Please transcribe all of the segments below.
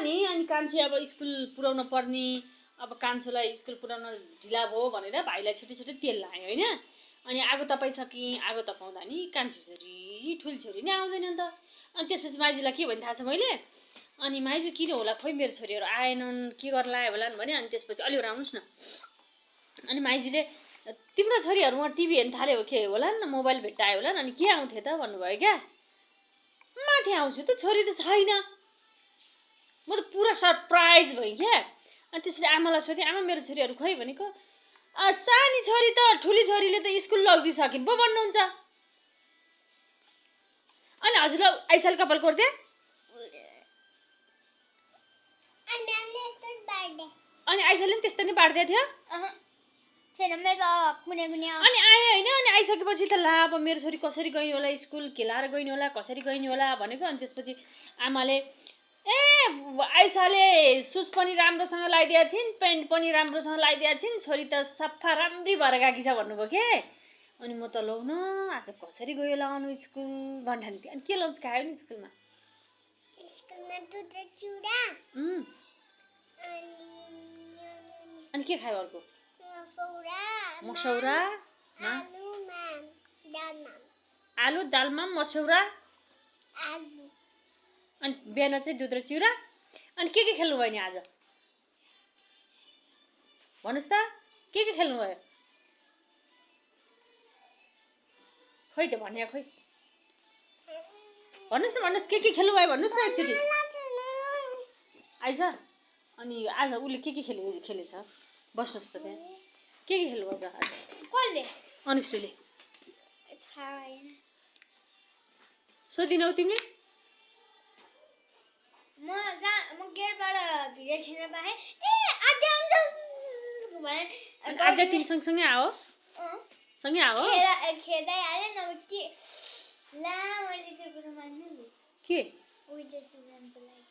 नि अनि कान्छी अब स्कुल पुर्याउन पर्ने अब कान्छोलाई स्कुल पुर्याउन ढिला भयो भनेर भाइलाई छिटो तेल लायो होइन अनि आगो तपाइसके आगो तपाउँदा नि कान्छी छोरी ठुली छोरी नै आउँदैन नि त अनि त्यसपछि माइजूलाई के भन्ने थाहा छ मैले अनि माइजू किन होला खोइ मेरो छोरीहरू आएनन् के गर्न लाग्यो होला नि भने अनि त्यसपछि अलि आउनुहोस् न अनि माइजूले तिम्रो छोरीहरू म टिभी हेर्न थाल्यो के होला नि मोबाइल भेट्टायो होला नि अनि के आउँथे त भन्नुभयो क्या माथि आउँछु त छोरी त छैन म त पुरा सरप्राइज भएँ क्या अनि त्यसपछि आमालाई सोधेँ आमा मेरो छोरीहरू खोइ भनेको सानी छोरी त ठुली छोरीले त स्कुल लगिदिइसकिन् पो भन्नुहुन्छ अनि हजुरलाई आइसाले कपाल कोर्थे अनि आइसाले पनि त्यस्तो नै बाँड्दै थियो अनि आयो होइन अनि आइसकेपछि त ला अब मेरो छोरी कसरी गइन् होला स्कुल खेलाएर गइन् होला कसरी गइन् होला भनेको अनि त्यसपछि आमाले ए आइसाले सुज पनि राम्रोसँग लगाइदिया छिन् पेन्ट पनि राम्रोसँग लगाइदिया छिन् छोरी त सफा राम्री भएर गएकी छ भन्नुभयो के अनि म त लौ न आज कसरी गयो लगाउनु स्कुल भन्ठान अनि के लन्च खायो नि स्कुलमा दुध र चिउरा अनि के खायो अर्को मसौरा आलु दालमा मसौरा अनि बिहान चाहिँ दुध र चिउरा अनि के खेल्नु भयो नि आज भन्नुहोस् त के खेल्नु भयो खोइ त भन्या खोइ भन्नुहोस् के खेल्नु भयो भन्नुहोस् न एकचोटि आइज अनि आज उसले के खेलेछ बस्नुहोस् त त्यहाँ के खेल्नु भयो आज कसले अनुश्रीले सोधिनौ तिमीले म गेटबाट भित्र छिर्न पाएँ ए आद्या आउँछ भने आद्या तिमी सँगसँगै आओ सँगै आओ खेल्दै आयो न के ला मैले त्यो कुरा मान्नु के विन्टर सिजनको लागि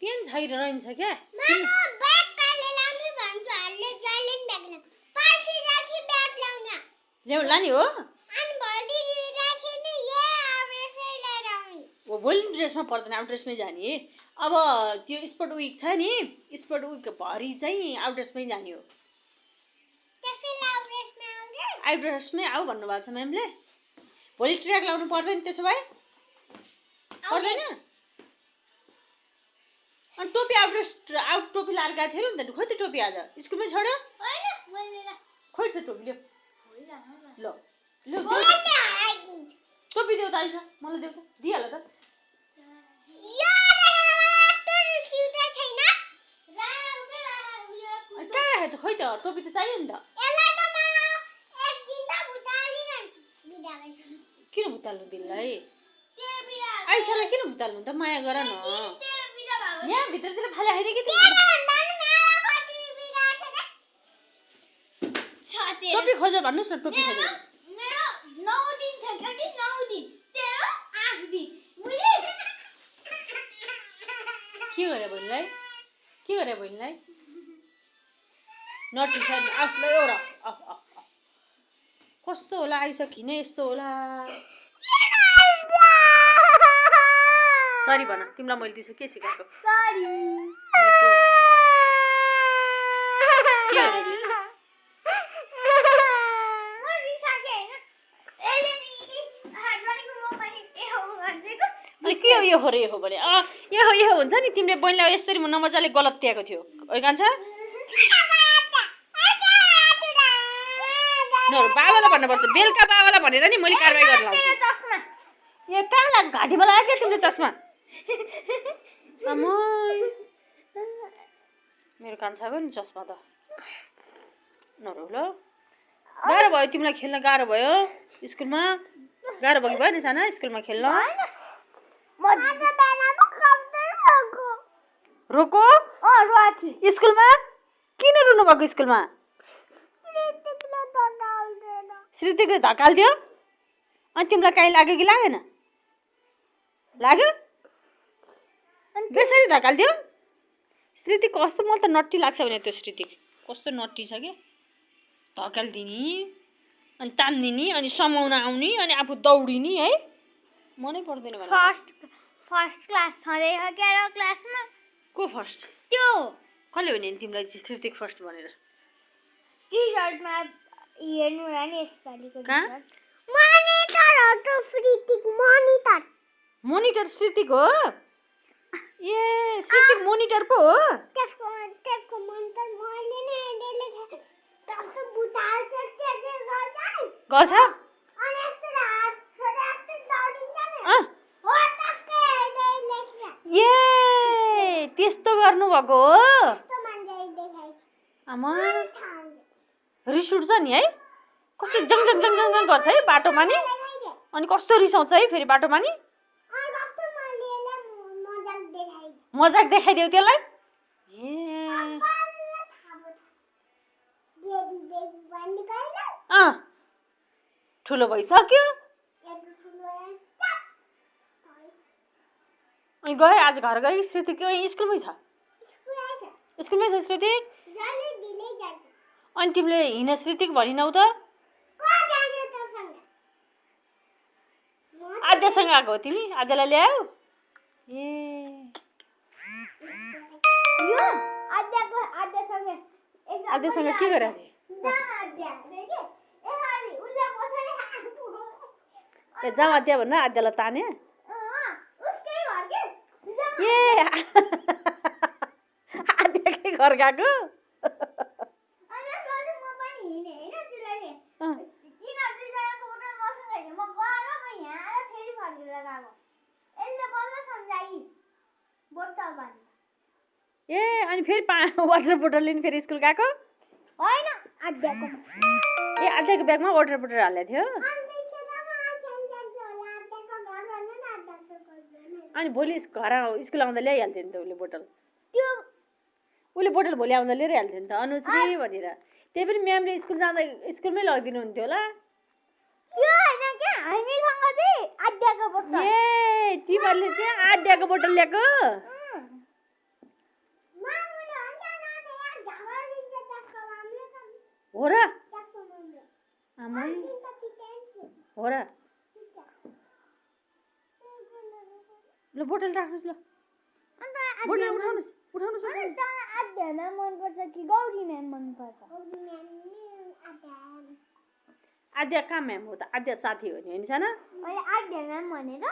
त्यहाँ रहन्छ क्या मामा ब्याग कहिले लाउने भन्छ हालले जहिले ब्याग ला पर्सि राखी ब्याग लाउन ल्याउला नि हो अनि भोलि राखी नि ये आफै लिएर आउने ओ भोलि ड्रेसमा पर्दैन आउट ड्रेसमै जाने अब त्यो स्पोर्ट विक छ नि स्पोर्ट विक भरि चाहिँ आउट ड्रेसमै जाने हो आउट ड्रेसमै आऊ भन्नुभएको छ म्यामले भोलि ट्र्याक लाउनु पर्दैन त्यसो भए पर्दैन अनि टोपी आउट टोपी लाएर गएको थियो नि त खोइ त टोपी आज स्कुलमै छोड्यो खोइ त टोपी ल्याऊ ल टोपी देऊ त आइसा मलाई देऊ त दिइहाल त कहाँ राख्यो त खोइ त टोपी त चाहियो नि त किन भुताल्नु दिललाई आइसालाई किन भुताल्नु त माया गर न यहाँ भित्रतिर फाले होइन कि टोपी खोज भन्नुहोस् न टोपी खोज मेरो 9 दिन छ के 9 दिन तेरो 8 दिन के गरे बहिनीलाई नटी छ नि आफूलाई एउटा कस्तो होला आइसकिन यस्तो होला सरी भन तिमीलाई मैले त्यसो के सिकाएको सरी के अरे नि म रिसाके हैन एले नि हार्डवानीको म पनि ए हो गर्दैको अनि के हो यो हो भने यो हुन्छ नि तिमीले बहिनीलाई यसरी नमजाले गलत त्याएको थियो ओइ कान्छ नहरु बाबालाई भन्नुपर्छ बेलुका बाबालाई भनेर नि मैले कारबाही गर्न लाउँछु यो कहाँ लाग घाँटीमा लाग्यो तिम्रो चस्मा आमै मेरो कान्छाको नि चस्मा त नहरु ल गाह्रो भयो तिमीलाई खेल्न गाह्रो भयो स्कुलमा गाह्रो भयो नि साना स्कुलमा खेल्न रोको स्कुलमा किन रुनु भएको स्कुलमा श्रुतिले धकाल्दियो अनि तिमीलाई काहीँ लाग्यो कि लागेन लाग्यो त्यसरी धकाल्दियो श्रुति कस्तो मलाई त नट्टी लाग्छ भने त्यो श्रुति कस्तो नट्टी छ कि धकाल्दिने अनि तान्दिने अनि समाउन आउने अनि आफू दौडिने है मनै पर्दैन फर्स्ट क्लास छँदै क्यारो क्लासमा को फर्स्ट त्यो कसले भने नि तिमीलाई श्रुतिक फर्स्ट भनेर टी-शर्टमा हेर्नु होला नि यसपालिको कहाँ? मनिटर हो त श्रुतिक मनिटर मोनिटर श्रुतिक हो ए श्रुतिक मोनिटर पो हो त्यसको मनिटर मैले नै हेर्दै कस्तो बुटाल छ गर्छ अनि यस्तो हात छोरा यस्तो दौडिन्छ नि अँ हो त्यसको हेर्दै लेख्या ए त्यस्तो गर्नुभएको हो त्यस्तो मान्छे देखाइ आमा थाहा रिस उठ्छ नि है कस्तो जङ जङ जङ जङ जङ गर्छ है बाटोमा नि अनि कस्तो रिसाउँछ है फेरि बाटोमा नि मजाक देखाइदेऊ त्यसलाई ए अँ ठुलो भइसक्यो अनि गयो आज घर गयो श्रुतिक स्कुलमै छ स्कुलमै छ श्रुतिक अनि तिमीले हिँड श्रुतिक भनिनौ त आद्यासँग आएको हो तिमी आद्यालाई ल्यायौ ए आद्यासँग के गरे ए जाऊ आद्या भन्न आद्यालाई ताने ए आद्याकै घर गएको ए अनि फेरि वाटर बोटल लिनु फेरि स्कुल गएको होइन आद्याको ए आद्याको ब्यागमा वाटर बोटल हालेको थियो अनि भोलि घर स्कुल आउँदा ल्याइहाल्थ्यो नि त उसले बोटल त्यो उसले बोटल भोलि आउँदा लिएर हाल्थ्यो नि त अनुश्री भनेर त्यही पनि म्यामले स्कुल जाँदा स्कुलमै लगिदिनु हुन्थ्यो होला त्यो हैन के हामीसँग चाहिँ आद्याको बोतल ए तिमीहरूले चाहिँ आद्याको बोटल ल्याएको हो र आमै हो र ल बोटल राख्नुहोस् ल बोटल उठाउनुहोस् उठाउनुहोस् आद्यामा मनपर्छ कि गौरी म्याम मनपर्छ आद्या कहाँ म्याम हो त आद्या साथी हो नि होइन साना मैले आद्या म्याम भनेर